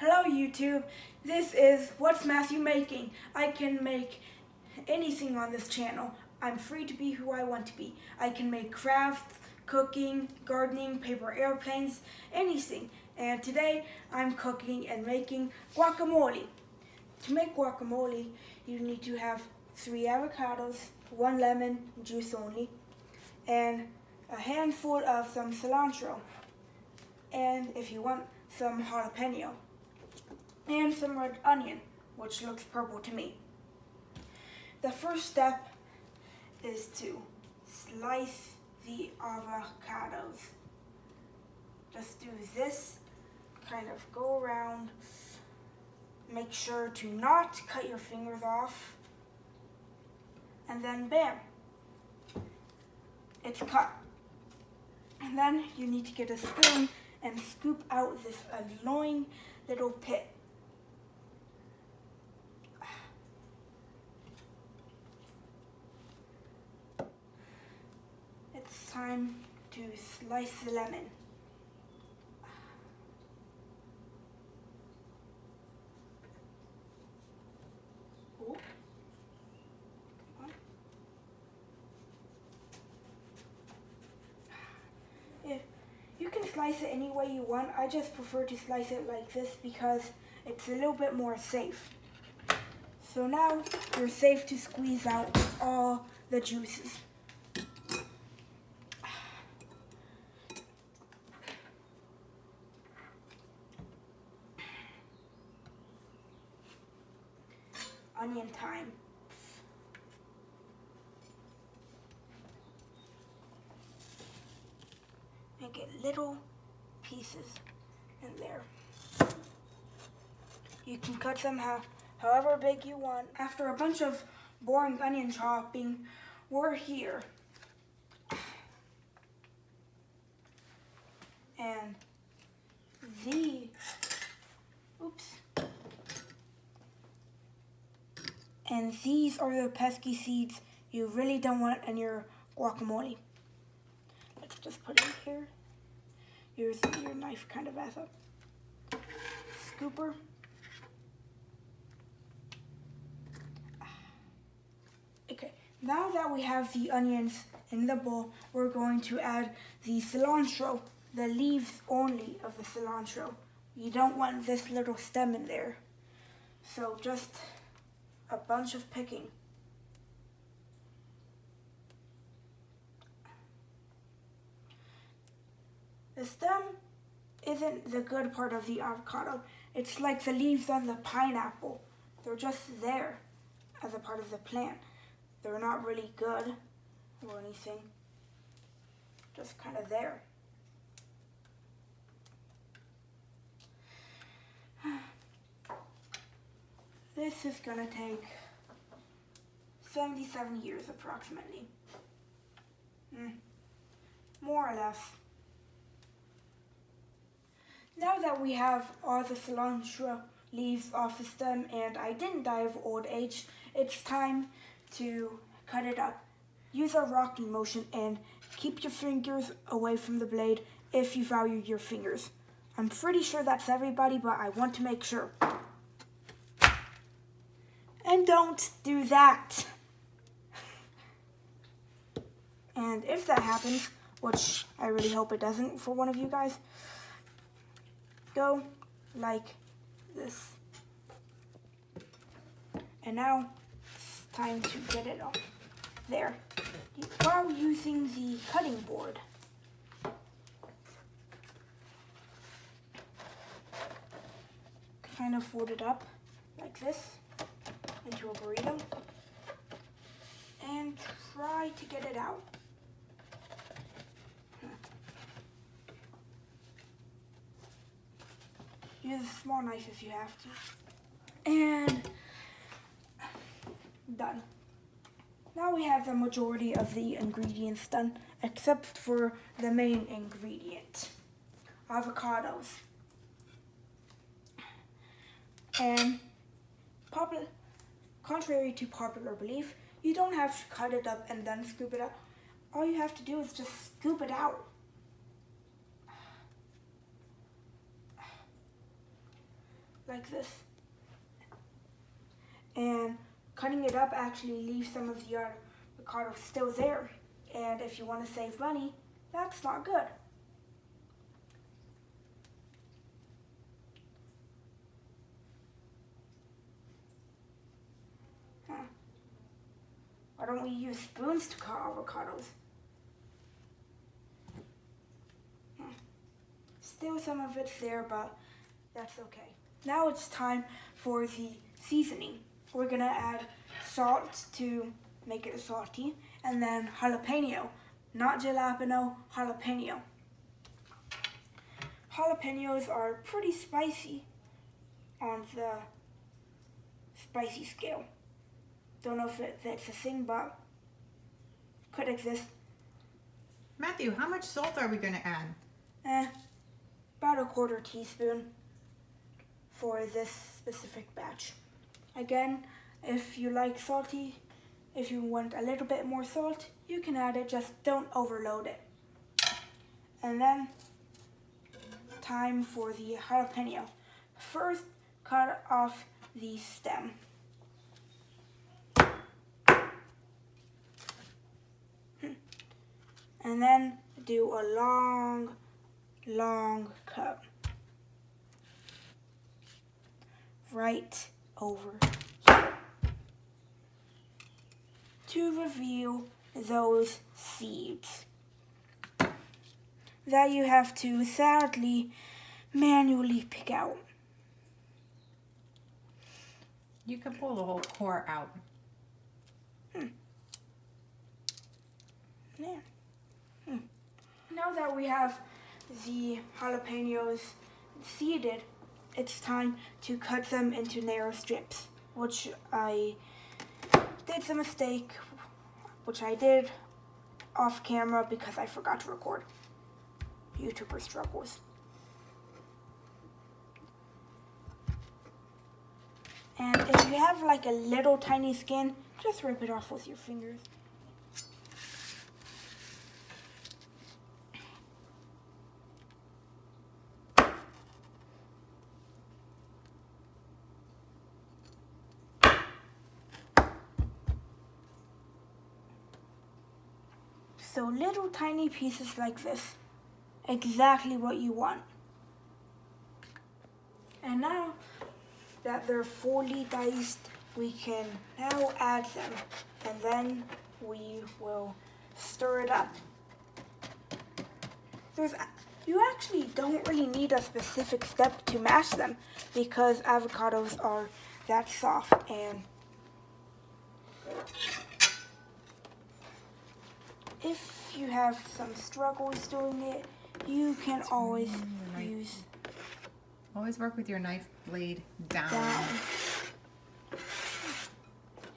Hello YouTube, this is What's Matthew Making? I can make anything on this channel. I'm free to be who I want to be. I can make crafts, cooking, gardening, paper airplanes, anything. And today I'm cooking and making guacamole. To make guacamole, you need to have 3 avocados, 1 lemon, juice only, and a handful of some cilantro. And if you want, some jalapeno. And some red onion, which looks purple to me. The first step is to slice the avocados. Just do this, kind of go around. Make sure to not cut your fingers off. And then bam, it's cut. And then you need to get a spoon and scoop out this annoying little pit. It's time to slice the lemon. Oh. You can slice it any way you want. I just prefer to slice it like this because it's a little bit more safe. So now you're safe to squeeze out all the juices. Onion time. And get little pieces in there. You can cut them however big you want. After a bunch of boring onion chopping, we're here. And these are the pesky seeds you really don't want in your guacamole. Let's just put it here. Use your knife kind of as a scooper. Okay, now that we have the onions in the bowl, we're going to add the cilantro, the leaves only of the cilantro. You don't want this little stem in there. So just a bunch of picking. The stem isn't the good part of the avocado. It's like the leaves on the pineapple. They're just there as a part of the plant. They're not really good or anything. Just kind of there. This is gonna take 77 years approximately. More or less. Now that we have all the cilantro leaves off the stem and I didn't die of old age, it's time to cut it up. Use a rocking motion and keep your fingers away from the blade if you value your fingers. I'm pretty sure that's everybody, but I want to make sure. And don't do that. And if that happens, which I really hope it doesn't for one of you guys, go like this. And now it's time to get it off. There. While using the cutting board, kind of fold it up like this into a burrito and try to get it out. Use a small knife if you have to. And done. Now we have the majority of the ingredients done, except for the main ingredient, avocados. And contrary to popular belief, you don't have to cut it up and then scoop it out. All you have to do is just scoop it out. like this. And cutting it up actually leaves some of the avocado still there. And if you want to save money, that's not good. Why don't we use spoons to cut avocados? Still some of it's there, but that's okay. Now it's time for the seasoning. We're gonna add salt to make it salty, and then jalapeno, not jalapeno, jalapeno. Jalapenos are pretty spicy on the spicy scale. Don't know if that's a thing, but could exist. Matthew, how much salt are we going to add? About a 1/4 teaspoon for this specific batch. Again, if you like salty, if you want a little bit more salt, you can add it, just don't overload it. And then, time for the jalapeno. First, cut off the stem. And then do a long cut right over here to reveal those seeds that you have to sadly manually pick out. You can pull the whole core out. Yeah. Now that we have the jalapenos seeded, it's time to cut them into narrow strips, which I did the mistake, which I did off camera because I forgot to record. YouTuber struggles. And if you have like a little tiny skin, just rip it off with your fingers. So little tiny pieces like this, exactly what you want. And now that they're fully diced, we can now add them, and then we will stir it up. You actually don't really need a specific step to mash them because avocados are that soft, and if you have some struggles doing it, you can always use... Always work with your knife blade down.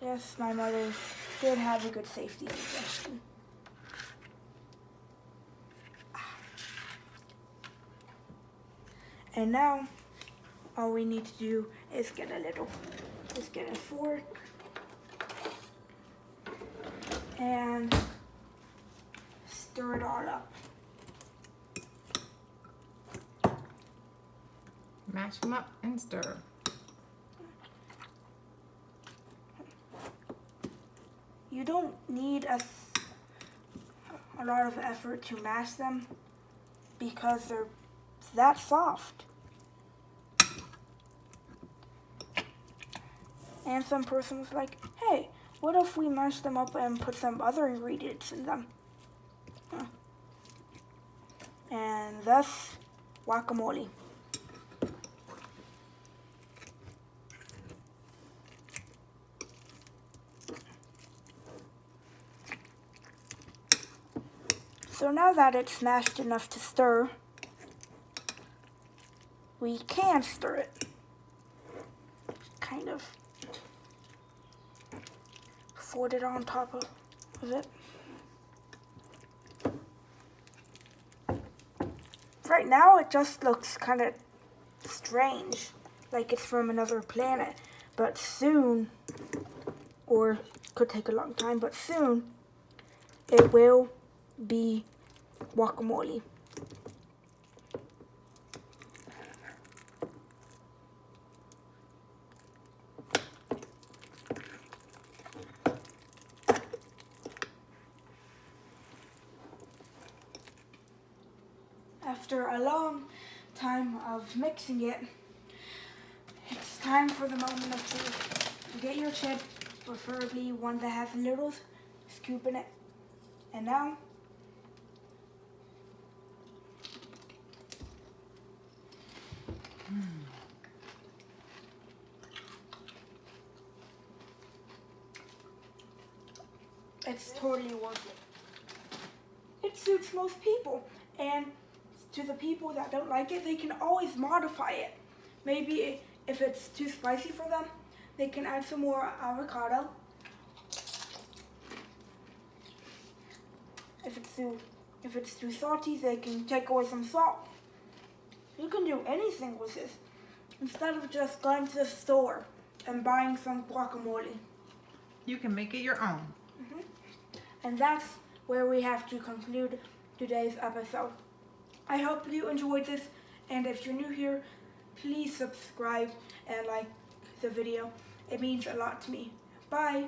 Yes, my mother did have a good safety suggestion. And now, all we need to do is get a fork and stir it all up. Mash them up and stir. You don't need a lot of effort to mash them because they're that soft. And some person was like, hey, what if we mash them up and put some other ingredients in them? And thus, guacamole. So now that it's smashed enough to stir, we can stir it. Kind of fold it on top of it. Right now it just looks kind of strange, like it's from another planet, but soon, or could take a long time, but soon it will be guacamole. after a long time of mixing it, it's time for the moment of truth. Get your chip, preferably one that has little scoop in it. And now, it's totally worth it. It suits most people, and to the people that don't like it, they can always modify it. Maybe if it's too spicy for them, they can add some more avocado. If it's too salty, they can take away some salt. You can do anything with this instead of just going to the store and buying some guacamole. You can make it your own. And that's where we have to conclude today's episode. I hope you enjoyed this, and if you're new here, please subscribe and like the video. It means a lot to me. Bye!